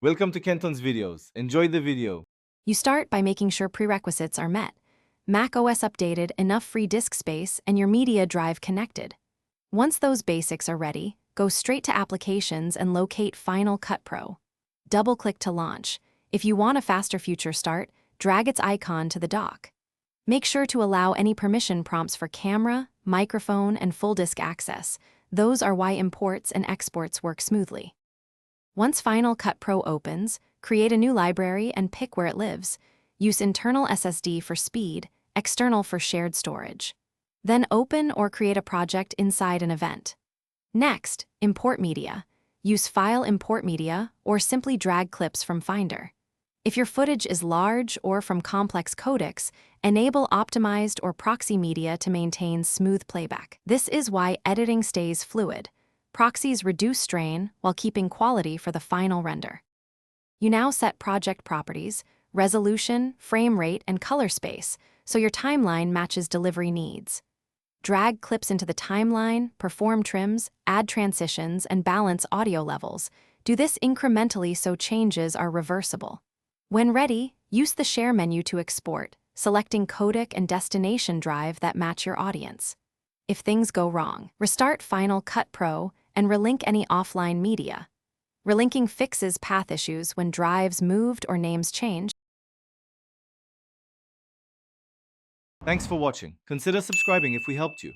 Welcome to Kenton's videos. Enjoy the video. You start by making sure prerequisites are met. Mac OS updated, enough free disk space, and your media drive connected. Once those basics are ready, go straight to Applications and locate Final Cut Pro. Double-click to launch. If you want a faster future start, drag its icon to the dock. Make sure to allow any permission prompts for camera, microphone, and full disk access. Those are why imports and exports work smoothly. Once Final Cut Pro opens, create a new library and pick where it lives. Use internal SSD for speed, external for shared storage. Then open or create a project inside an event. Next, import media. Use File Import Media or simply drag clips from Finder. If your footage is large or from complex codecs, enable optimized or proxy media to maintain smooth playback. This is why editing stays fluid. Proxies reduce strain while keeping quality for the final render. You now set project properties, resolution, frame rate, and color space, so your timeline matches delivery needs. Drag clips into the timeline, perform trims, add transitions, and balance audio levels. Do this incrementally so changes are reversible. When ready, use the Share menu to export, selecting codec and destination drive that match your audience. If things go wrong, restart Final Cut Pro and relink any offline media. Relinking fixes path issues when drives moved or names changed. Thanks for watching. Consider subscribing if we helped you.